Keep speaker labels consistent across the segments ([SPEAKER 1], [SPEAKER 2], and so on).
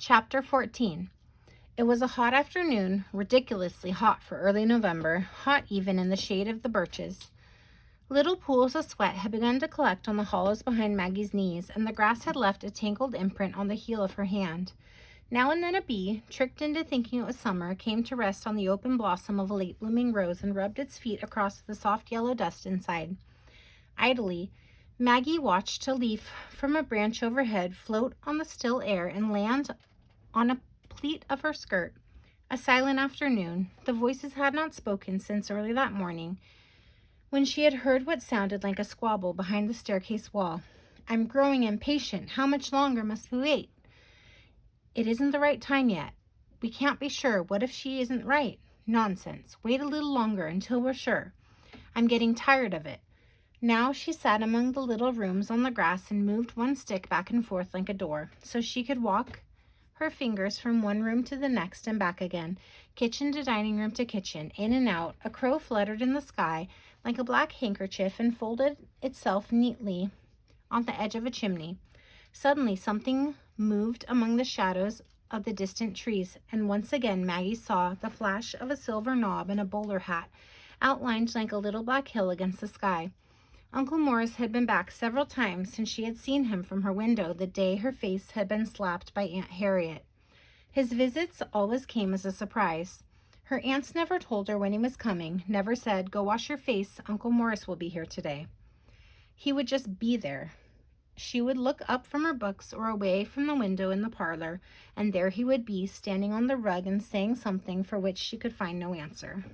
[SPEAKER 1] Chapter 14. It was a hot afternoon, ridiculously hot for early November, hot even in the shade of the birches. Little pools of sweat had begun to collect on the hollows behind Maggie's knees, and the grass had left a tangled imprint on the heel of her hand. Now and then a bee, tricked into thinking it was summer, came to rest on the open blossom of a late-blooming rose and rubbed its feet across the soft yellow dust inside. Idly, Maggie watched a leaf from a branch overhead float on the still air and land on a pleat of her skirt. A silent afternoon. The voices had not spoken since early that morning, when she had heard what sounded like a squabble behind the staircase wall. "I'm growing impatient. How much longer must we wait?" "It isn't the right time yet. We can't be sure. What if she isn't right?" "Nonsense. Wait a little longer until we're sure. I'm getting tired of it." Now she sat among the little rooms on the grass and moved one stick back and forth like a door, so she could walk her fingers from one room to the next and back again, kitchen to dining room to kitchen, in and out. A crow fluttered in the sky like a black handkerchief and folded itself neatly on the edge of a chimney. Suddenly something moved among the shadows of the distant trees, and once again Maggie saw the flash of a silver knob and a bowler hat, outlined like a little black hill against the sky. Uncle Morris had been back several times since she had seen him from her window the day her face had been slapped by Aunt Harriet. His visits always came as a surprise. Her aunts never told her when he was coming, never said, "Go wash your face, Uncle Morris will be here today." He would just be there. She would look up from her books or away from the window in the parlor, and there he would be, standing on the rug and saying something for which she could find no answer.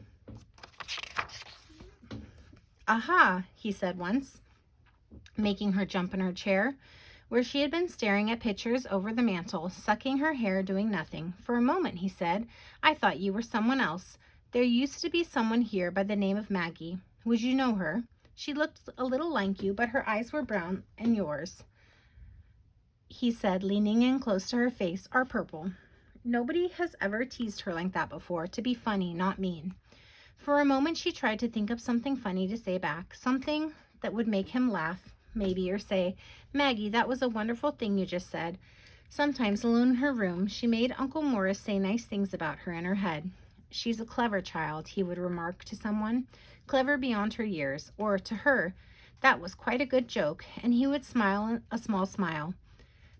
[SPEAKER 1] "Aha," he said once, making her jump in her chair, where she had been staring at pictures over the mantel, sucking her hair, doing nothing. "For a moment," he said, "I thought you were someone else. There used to be someone here by the name of Maggie. Would you know her? She looked a little like you, but her eyes were brown, and yours," he said, leaning in close to her face, "are purple." Nobody has ever teased her like that before, to be funny, not mean. For a moment she tried to think of something funny to say back, something that would make him laugh, maybe, or say, "Maggie, that was a wonderful thing you just said." Sometimes, alone in her room, she made Uncle Morris say nice things about her in her head. "She's a clever child," he would remark to someone, "clever beyond her years," or to her, "That was quite a good joke," and he would smile a small smile.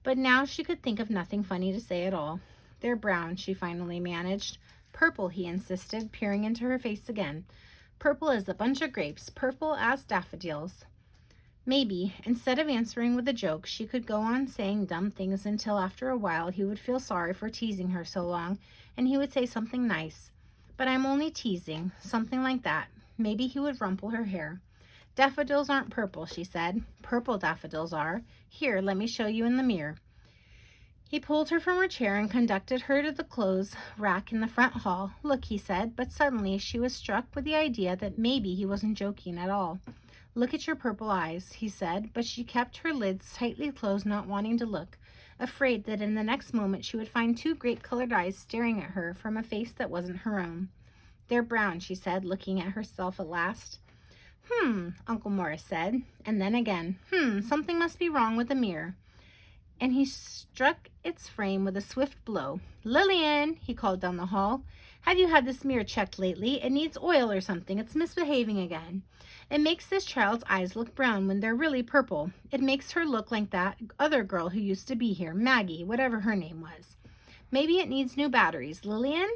[SPEAKER 1] But now she could think of nothing funny to say at all. "They're brown," she finally managed. "Purple," he insisted, peering into her face again. "Purple as a bunch of grapes, purple as daffodils." Maybe, instead of answering with a joke, she could go on saying dumb things until after a while he would feel sorry for teasing her so long, and he would say something nice. "But I'm only teasing," something like that. Maybe he would rumple her hair. "Daffodils aren't purple," she said. "Purple daffodils are. Here, let me show you in the mirror." He pulled her from her chair and conducted her to the clothes rack in the front hall. "Look," he said, but suddenly she was struck with the idea that maybe he wasn't joking at all. "Look at your purple eyes," he said, but she kept her lids tightly closed, not wanting to look, afraid that in the next moment she would find two grape-colored eyes staring at her from a face that wasn't her own. "They're brown," she said, looking at herself at last. Uncle Morris said, and then again, something must be wrong with the mirror." And he struck its frame with a swift blow. "Lillian," he called down the hall, "have you had this mirror checked lately? It needs oil or something. It's misbehaving again. It makes this child's eyes look brown when they're really purple. It makes her look like that other girl who used to be here, Maggie, whatever her name was. Maybe it needs new batteries. Lillian?"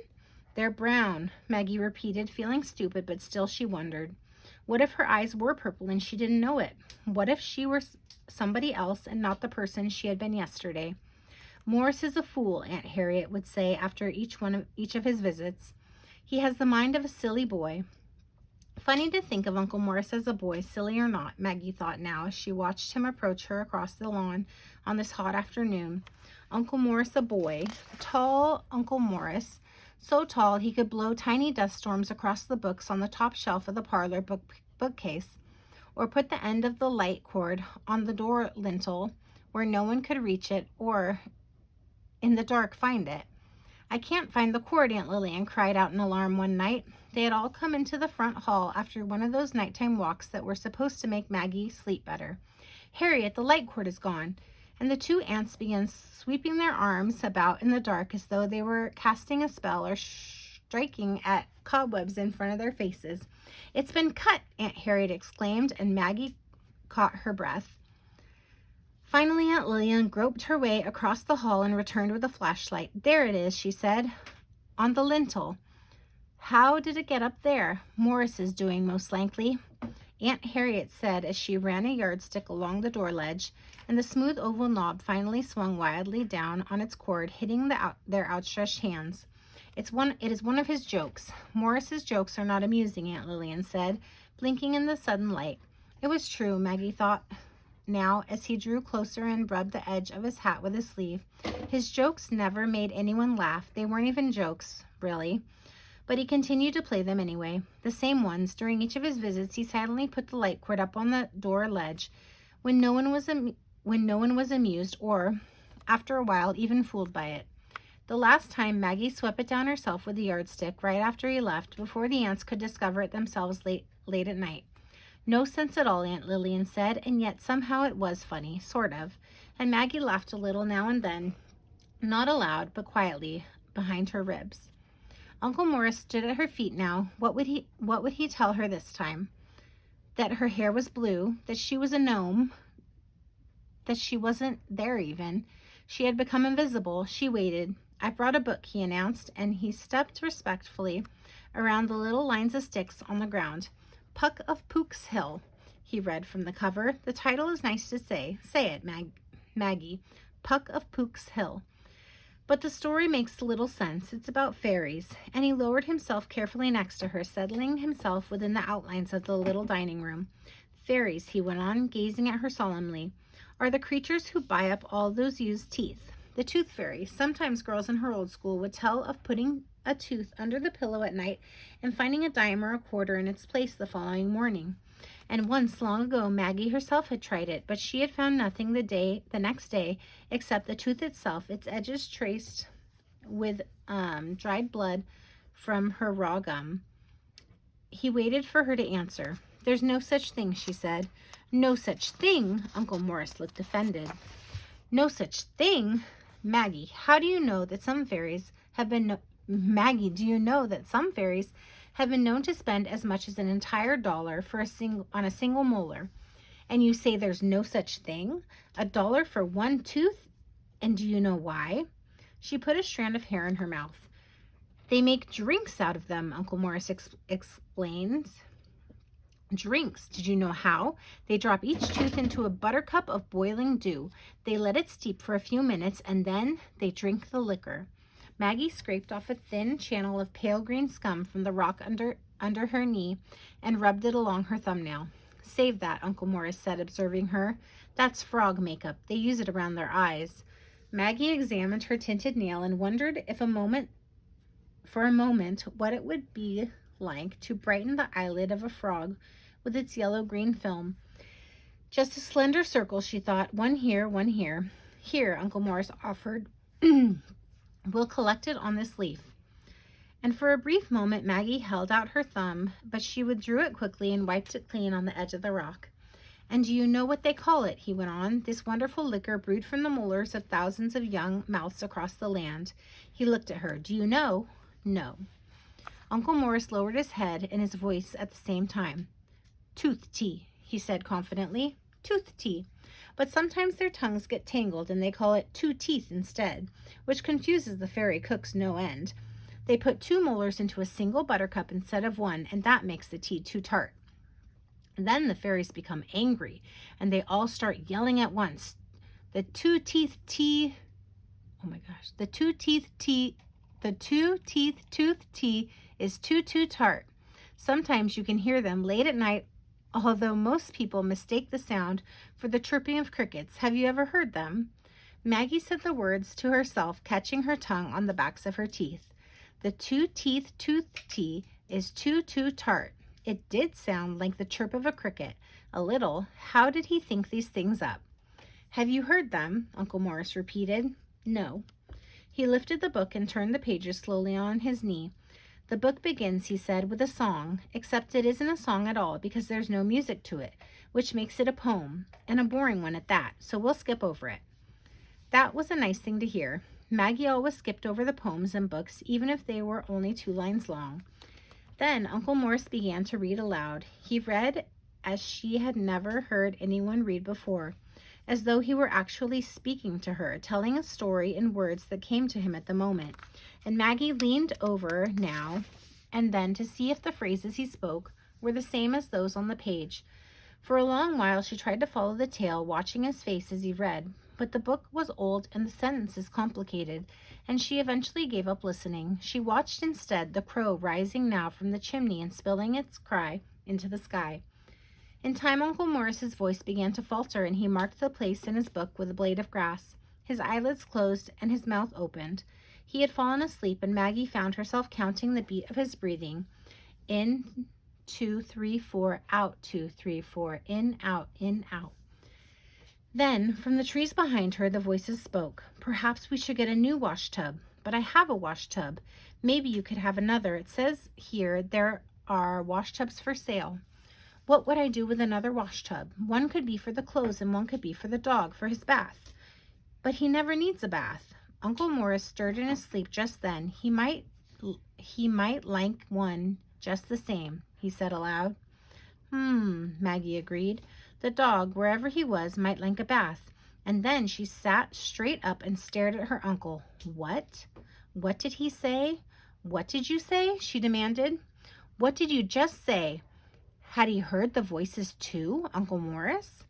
[SPEAKER 1] "They're brown," Maggie repeated, feeling stupid, but still she wondered. What if her eyes were purple and she didn't know it? What if she were somebody else and not the person she had been yesterday? "Morris is a fool," Aunt Harriet would say after each of his visits. "He has the mind of a silly boy." Funny to think of Uncle Morris as a boy, silly or not, Maggie thought now as she watched him approach her across the lawn on this hot afternoon. Uncle Morris a boy, tall Uncle Morris, so tall he could blow tiny dust storms across the books on the top shelf of the parlor bookcase, or put the end of the light cord on the door lintel where no one could reach it or in the dark find it. "I can't find the cord," Aunt Lillian cried out in alarm one night. They had all come into the front hall after one of those nighttime walks that were supposed to make Maggie sleep better. "Harriet, the light cord is gone." and the two ants began sweeping their arms about in the dark as though they were casting a spell or striking at cobwebs in front of their faces. "It's been cut," Aunt Harriet exclaimed, and Maggie caught her breath. Finally, Aunt Lillian groped her way across the hall and returned with a flashlight. "There it is," she said, "on the lintel." "How did it get up there?" "Morris is doing, most likely," Aunt Harriet said as she ran a yardstick along the door ledge, and the smooth oval knob finally swung wildly down on its cord, hitting their outstretched hands. It is one of his jokes." "Morris's jokes are not amusing," Aunt Lillian said, blinking in the sudden light. It was true, Maggie thought now, as he drew closer and rubbed the edge of his hat with his sleeve. His jokes never made anyone laugh. They weren't even jokes, really. But he continued to play them anyway, the same ones. During each of his visits, he silently put the light cord up on the door ledge when no one was amused or, after a while, even fooled by it. The last time, Maggie swept it down herself with the yardstick right after he left, before the ants could discover it themselves late at night. "No sense at all," Aunt Lillian said, and yet somehow it was funny, sort of. And Maggie laughed a little now and then, not aloud, but quietly, behind her ribs. Uncle Morris stood at her feet now. What would he tell her this time? That her hair was blue, that she was a gnome, that she wasn't there even. She had become invisible. She waited. "I've brought a book," he announced, and he stepped respectfully around the little lines of sticks on the ground. "Puck of Pook's Hill," he read from the cover. "The title is nice to say. Say it, Maggie. Puck of Pook's Hill. But the story makes little sense. It's about fairies." And he lowered himself carefully next to her, settling himself within the outlines of the little dining room. "Fairies," he went on, gazing at her solemnly, "are the creatures who buy up all those used teeth. The tooth fairy. Sometimes girls in her old school would tell of putting a tooth under the pillow at night and finding a dime or a quarter in its place the following morning. And once, long ago, Maggie herself had tried it, but she had found nothing the next day except the tooth itself, its edges traced with dried blood from her raw gum. He waited for her to answer. "There's no such thing," she said. "No such thing?" Uncle Morris looked offended. "No such thing? Maggie, how do you know that some fairies have been Maggie, do you know that some fairies have been known to spend as much as an entire $1 on a single molar? And you say there's no such thing? $1 for one tooth? And do you know why?" She put a strand of hair in her mouth. "They make drinks out of them," Uncle Morris explained. "Drinks. Did you know how? They drop each tooth into a buttercup of boiling dew. They let it steep for a few minutes, and then they drink the liquor." Maggie scraped off a thin channel of pale green scum from the rock under her knee and rubbed it along her thumbnail. "Save that," Uncle Morris said, observing her. "That's frog makeup. They use it around their eyes." Maggie examined her tinted nail and wondered for a moment what it would be like to brighten the eyelid of a frog with its yellow-green film. Just a slender circle, she thought. One here, one here. "Here," Uncle Morris offered. "We'll collect it on this leaf." And for a brief moment, Maggie held out her thumb, but she withdrew it quickly and wiped it clean on the edge of the rock. "And do you know what they call it?" he went on. "This wonderful liquor brewed from the molars of thousands of young mouths across the land." He looked at her. "Do you know?" "No." Uncle Morris lowered his head and his voice at the same time. "Tooth tea," he said confidently. "Tooth tea. But sometimes their tongues get tangled and they call it 2 teeth instead, which confuses the fairy cooks no end. They put 2 molars into a single buttercup instead of 1, and that makes the tea too tart. Then the fairies become angry, and they all start yelling at once. The 2-teeth tea, oh my gosh, the 2-teeth tooth tea is too tart. Sometimes you can hear them late at night, although most people mistake the sound for the chirping of crickets. Have you ever heard them?" Maggie said the words to herself, catching her tongue on the backs of her teeth. The 2-teeth tooth tea is too tart. It did sound like the chirp of a cricket, a little. How did he think these things up? "Have you heard them?" Uncle Morris repeated. "No." He lifted the book and turned the pages slowly on his knee. "The book begins," he said, "with a song, except it isn't a song at all because there's no music to it, which makes it a poem, and a boring one at that, so we'll skip over it." That was a nice thing to hear. Maggie always skipped over the poems and books, even if they were only 2 lines long. Then Uncle Morris began to read aloud. He read as she had never heard anyone read before, as though he were actually speaking to her, telling a story in words that came to him at the moment. And Maggie leaned over now and then to see if the phrases he spoke were the same as those on the page. For a long while she tried to follow the tale, watching his face as he read, but the book was old and the sentences complicated, and she eventually gave up listening. She watched instead the crow rising now from the chimney and spilling its cry into the sky. In time, Uncle Morris's voice began to falter, and he marked the place in his book with a blade of grass. His eyelids closed and his mouth opened. He had fallen asleep, and Maggie found herself counting the beat of his breathing. In, 2, 3, 4, out, 2, 3, 4, in, out, in, out. Then, from the trees behind her, the voices spoke. Perhaps we should get a new wash tub. But I have a wash tub. Maybe you could have another. It says here there are wash tubs for sale. What would I do with another wash tub? One could be for the clothes and one could be for the dog, for his bath. But he never needs a bath. Uncle Morris stirred in his sleep just then. He might like one just the same, he said aloud. Maggie agreed. The dog, wherever he was, might like a bath. And then she sat straight up and stared at her uncle. What? What did he say? What did you say? She demanded. What did you just say? Had he heard the voices too, Uncle Morris?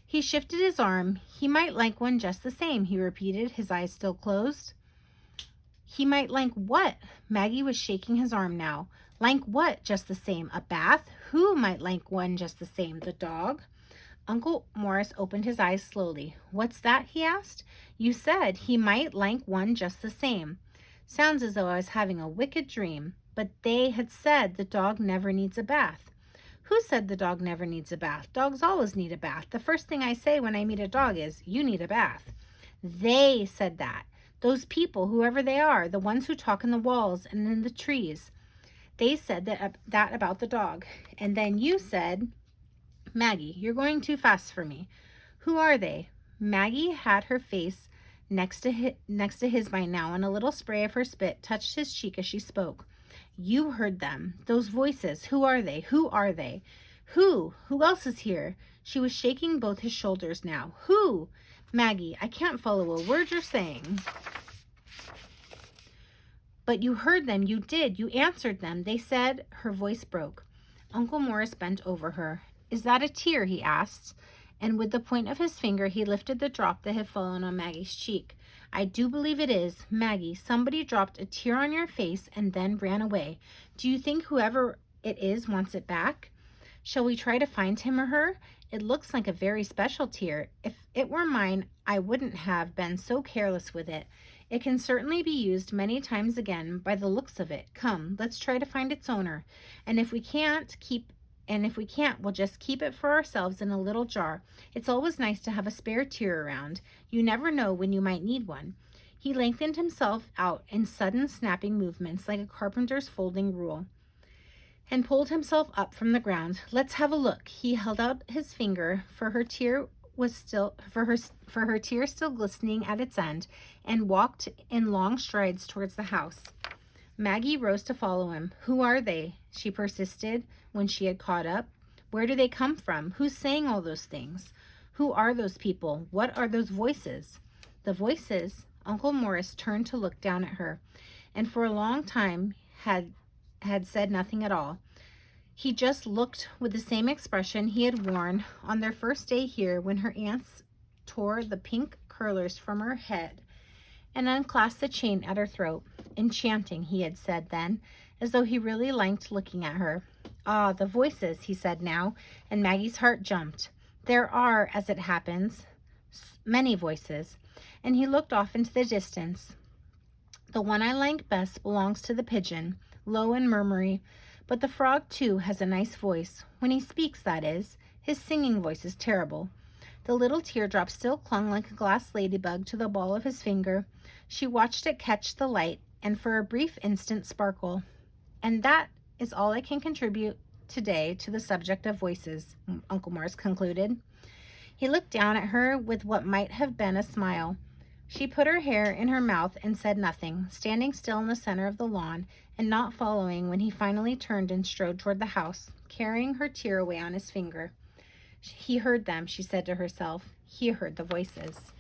[SPEAKER 1] He shifted his arm. He might like one just the same, he repeated, his eyes still closed. He might like what? Maggie was shaking his arm now. Like what just the same? A bath? Who might like one just the same? The dog? Uncle Morris opened his eyes slowly. What's that? He asked. You said he might like one just the same. Sounds as though I was having a wicked dream. But they had said the dog never needs a bath. Who said the dog never needs a bath? Dogs always need a bath. The first thing I say when I meet a dog is, you need a bath. They said that. Those people, whoever they are, the ones who talk in the walls and in the trees. They said that about the dog. And then you said, Maggie, you're going too fast for me. Who are they? Maggie had her face next to his by now, and a little spray of her spit touched his cheek as she spoke. You heard them. Those voices. Who are they? Who are they? Who? Who else is here? She was shaking both his shoulders now. Who? Maggie, I can't follow a word you're saying. But you heard them. You did. You answered them. They said, her voice broke. Uncle Morris bent over her. Is that a tear? He asked. And with the point of his finger, he lifted the drop that had fallen on Maggie's cheek. I do believe it is. Maggie, somebody dropped a tear on your face and then ran away. Do you think whoever it is wants it back? Shall we try to find him or her? It looks like a very special tear. If it were mine, I wouldn't have been so careless with it. It can certainly be used many times again by the looks of it. Come, let's try to find its owner. And if we can't, we'll just keep it for ourselves in a little jar. It's always nice to have a spare tear around. You never know when you might need one. He lengthened himself out in sudden snapping movements like a carpenter's folding rule and pulled himself up from the ground. Let's have a look. He held out his finger, for her tear still glistening at its end, and walked in long strides towards the house. Maggie rose to follow him. Who are they? She persisted when she had caught up. Where do they come from? Who's saying all those things? Who are those people? What are those voices? The voices. Uncle Morris turned to look down at her, and for a long time had said nothing at all. He just looked with the same expression he had worn on their first day here when her aunts tore the pink curlers from her head and unclasped the chain at her throat. Enchanting, he had said then, as though he really liked looking at her. Ah, the voices, he said now, and Maggie's heart jumped. There are, as it happens, many voices, and he looked off into the distance. The one I like best belongs to the pigeon, low and murmury, but the frog too has a nice voice. When he speaks, that is. His singing voice is terrible. The little teardrop still clung like a glass ladybug to the ball of his finger. She watched it catch the light and for a brief instant sparkle. And that is all I can contribute today to the subject of voices, Uncle Morris concluded. He looked down at her with what might have been a smile. She put her hair in her mouth and said nothing, standing still in the center of the lawn and not following when he finally turned and strode toward the house, carrying her tear away on his finger. He heard them, she said to herself. He heard the voices.